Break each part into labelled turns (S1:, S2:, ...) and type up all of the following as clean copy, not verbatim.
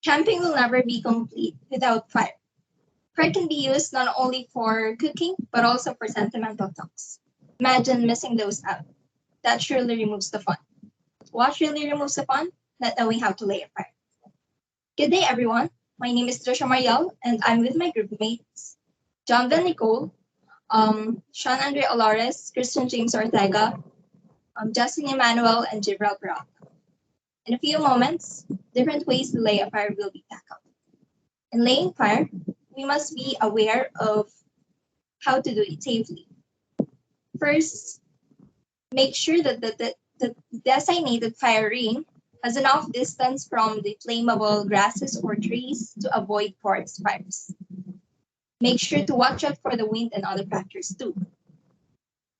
S1: Camping will never be complete without fire. Fire can be used not only for cooking, but also for sentimental talks. Imagine missing those out. That surely removes the fun. What really removes the fun? Not knowing how to lay a fire. Good day, everyone. My name is Trisha Mariel, and I'm with my group mates, John Van Nicole, Sean Andre Olores, Christian James Ortega, Justin Emmanuel, and Jibril Peral. In a few moments, different ways to lay a fire will be tackled. In laying fire, we must be aware of how to do it safely. First, make sure that the designated fire ring has enough distance from the flammable grasses or trees to avoid forest fires. Make sure to watch out for the wind and other factors too.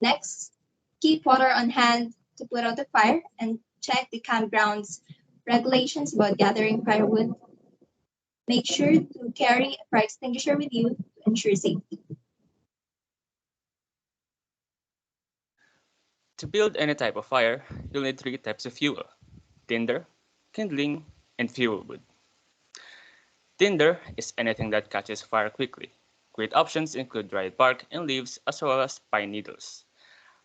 S1: Next, keep water on hand to put out the fire and check the campground's regulations about gathering firewood. Make sure to carry a fire extinguisher with you to ensure safety.
S2: To build any type of fire, you'll need three types of fuel: tinder, kindling, and fuel wood. Tinder is anything that catches fire quickly. Great options include dried bark and leaves as well as pine needles.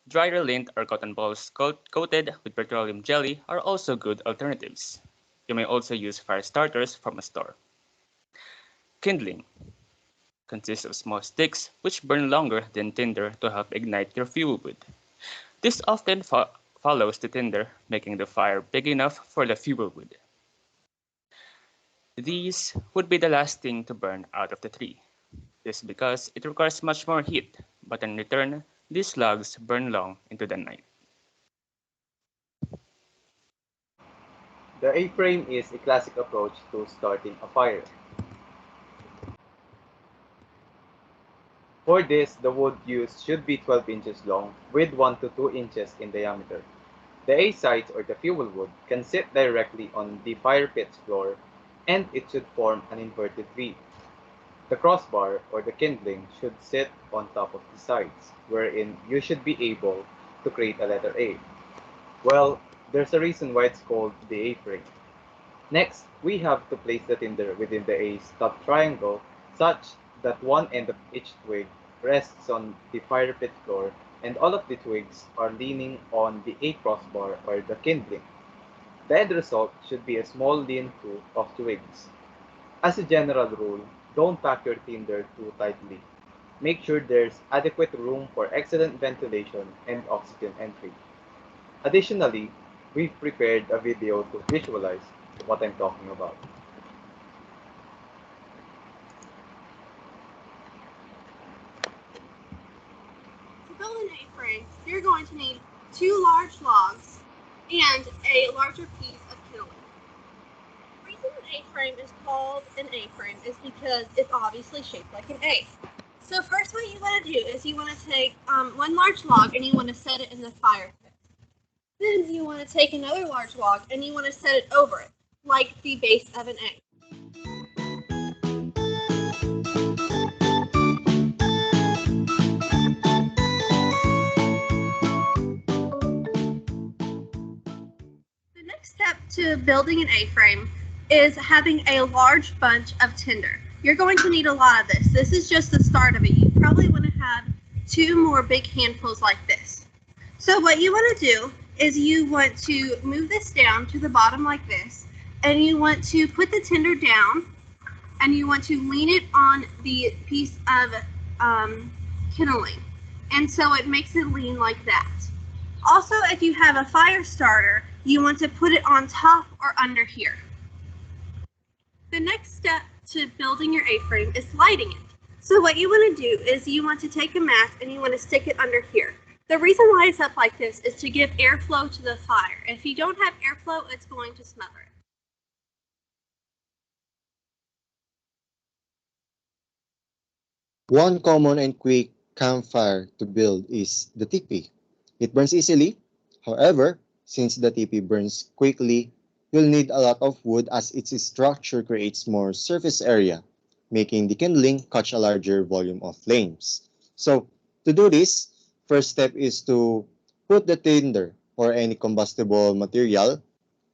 S2: Drier lint or cotton balls coated with petroleum jelly are also good alternatives. You may also use fire starters from a store. Kindling consists of small sticks which burn longer than tinder to help ignite your fuel wood. This often follows the tinder, making the fire big enough for the fuel wood. These would be the last thing to burn out of the tree. This is because it requires much more heat, but in return, these logs burn long into the night.
S3: The A-frame is a classic approach to starting a fire. For this, the wood used should be 12 inches long with 1 to 2 inches in diameter. The A sides or the fuel wood can sit directly on the fire pit's floor and it should form an inverted V. The crossbar or the kindling should sit on top of the sides, wherein you should be able to create a letter A. Well, there's a reason why it's called the A-frame. Next, we have to place the tinder within the A's top triangle such that one end of each twig rests on the fire pit floor and all of the twigs are leaning on the A crossbar or the kindling. The end result should be a small lean-to of twigs. As a general rule, don't pack your tinder too tightly. Make sure there's adequate room for excellent ventilation and oxygen entry. Additionally, we've prepared a video to visualize what I'm talking about.
S4: To build an A-frame, you're going to need 2 large logs and a larger piece of kindling. The reason an A-frame is called an A-frame is because it's obviously shaped like an A. So first what you want to do is you want to take 1 large log and you want to set it in the fire pit. Then you want to take another large log and you want to set it over it, like the base of an A. The next step to building an A-frame is having a large bunch of tinder. You're going to need a lot of this. This is just the start of it. You probably want to have 2 more big handfuls like this. So what you want to do is you want to move this down to the bottom like this, and you want to put the tinder down, and you want to lean it on the piece of kindling, and so it makes it lean like that. Also, if you have a fire starter, you want to put it on top or under here. The next step to building your A-frame is lighting it. So what you want to do is you want to take a match and you want to stick it under here. The reason why it's up like this is to give airflow to the fire. If you don't have airflow, it's going to smother it.
S5: One common and quick campfire to build is the teepee. It burns easily. However, since the teepee burns quickly, you'll need a lot of wood as its structure creates more surface area, making the kindling catch a larger volume of flames. So, to do this, first step is to put the tinder or any combustible material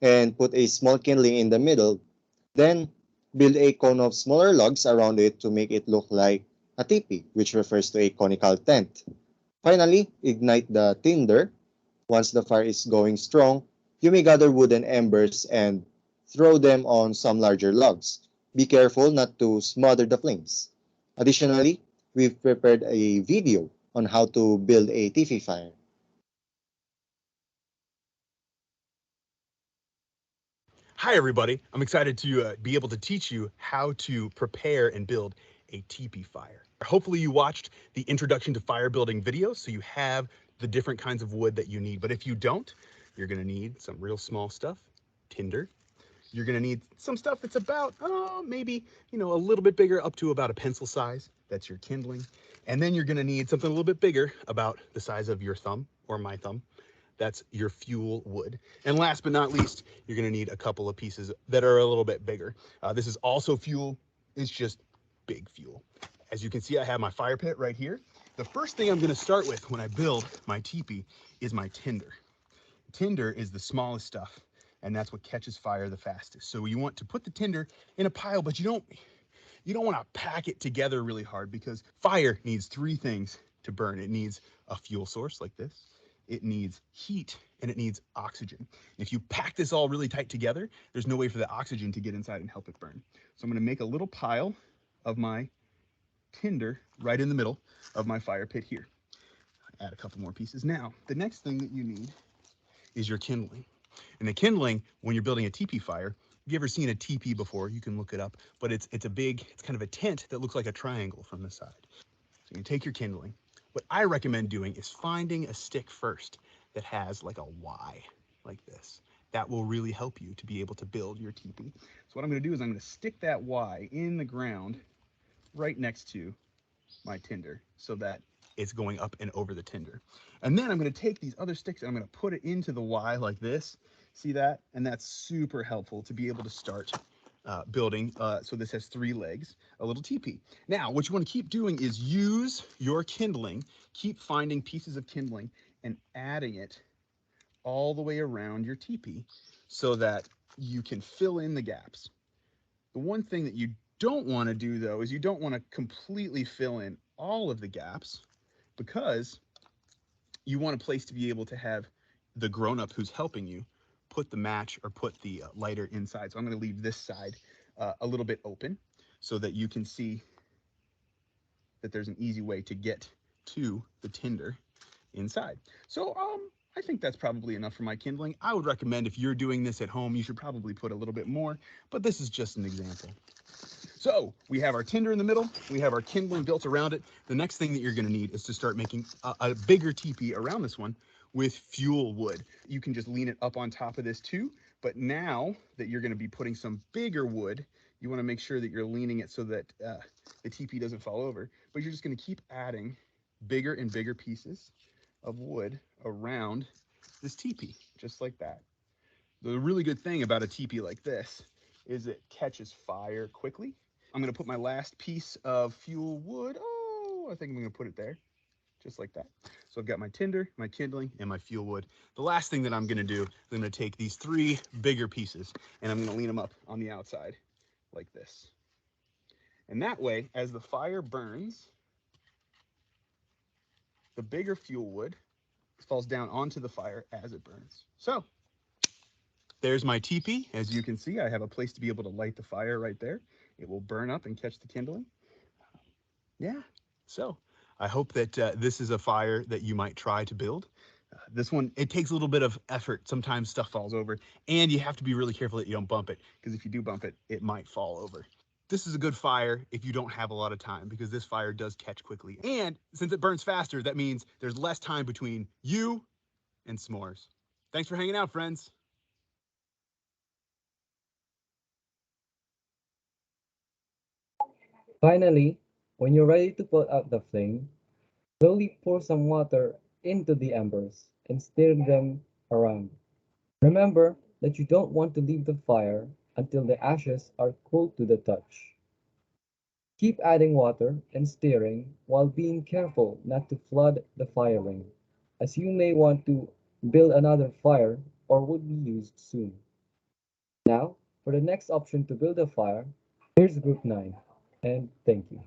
S5: and put a small kindling in the middle. Then, Build a cone of smaller logs around it to make it look like a teepee, which refers to a conical tent. Finally, ignite the tinder. Once the fire is going strong, you may gather wooden embers and throw them on some larger logs. Be careful not to smother the flames. Additionally, we've prepared a video on how to build a teepee fire.
S6: Hi, everybody. I'm excited to be able to teach you how to prepare and build a teepee fire. Hopefully you watched the introduction to fire building video, so you have the different kinds of wood that you need. But if you don't, you're gonna need some real small stuff, tinder. You're gonna need some stuff that's about, maybe, a little bit bigger, up to about a pencil size. That's your kindling. And then you're gonna need something a little bit bigger, about the size of your thumb or my thumb. That's your fuel wood. And last but not least, you're gonna need a couple of pieces that are a little bit bigger. This is also fuel, it's just big fuel. As you can see, I have my fire pit right here. The first thing I'm gonna start with when I build my teepee is my tinder. Tinder is the smallest stuff, and that's what catches fire the fastest. So you want to put the tinder in a pile, but you don't want to pack it together really hard, because fire needs three things to burn. It needs a fuel source like this, it needs heat, and it needs oxygen. If you pack this all really tight together, there's no way for the oxygen to get inside and help it burn. So I'm going to make a little pile of my tinder right in the middle of my fire pit here. Add a couple more pieces. Now, the next thing that you need is your kindling. And the kindling, when you're building a teepee fire, have you ever seen a teepee before? You can look it up, but it's kind of a tent that looks like a triangle from the side. So you take your kindling. What I recommend doing is finding a stick first that has like a Y, like this. That will really help you to be able to build your teepee. So what I'm gonna do is I'm gonna stick that Y in the ground right next to my tinder, so that it's going up and over the tinder. And then I'm going to take these other sticks and I'm going to put it into the Y like this. See that? And that's super helpful to be able to start building. So this has three legs, a little teepee. Now, what you want to keep doing is use your kindling, keep finding pieces of kindling and adding it all the way around your teepee, so that you can fill in the gaps. The one thing that you don't want to do, though, is you don't want to completely fill in all of the gaps, because you want a place to be able to have the grown-up who's helping you put the match or put the lighter inside. So I'm going to leave this side a little bit open, so that you can see that there's an easy way to get to the tinder inside. So I think that's probably enough for my kindling. I would recommend, if you're doing this at home, you should probably put a little bit more, but this is just an example. So we have our tinder in the middle, we have our kindling built around it. The next thing that you're going to need is to start making a bigger teepee around this one with fuel wood. You can just lean it up on top of this too, but now that you're going to be putting some bigger wood, you want to make sure that you're leaning it so that the teepee doesn't fall over. But you're just going to keep adding bigger and bigger pieces of wood around this teepee, just like that. The really good thing about a teepee like this is it catches fire quickly. I'm going to put my last piece of fuel wood. Oh, I think I'm going to put it there, just like that. So I've got my tinder, my kindling, and my fuel wood. The last thing that I'm going to do is I'm going to take these three bigger pieces and I'm going to lean them up on the outside like this. And that way, as the fire burns, the bigger fuel wood falls down onto the fire as it burns. So there's my teepee. As you can see, I have a place to be able to light the fire right there. It will burn up and catch the kindling. Yeah, so I hope that this is a fire that you might try to build. This one, it takes a little bit of effort. Sometimes stuff falls over, and you have to be really careful that you don't bump it, because if you do bump it, it might fall over. This is a good fire if you don't have a lot of time, because this fire does catch quickly. And since it burns faster, that means there's less time between you and s'mores. Thanks for hanging out, friends.
S7: Finally, when you're ready to put out the flame, slowly pour some water into the embers and stir them around. Remember that you don't want to leave the fire until the ashes are cool to the touch. Keep adding water and stirring while being careful not to flood the fire ring, as you may want to build another fire or would be used soon. Now, for the next option to build a fire, Here's Group 9, and thank you.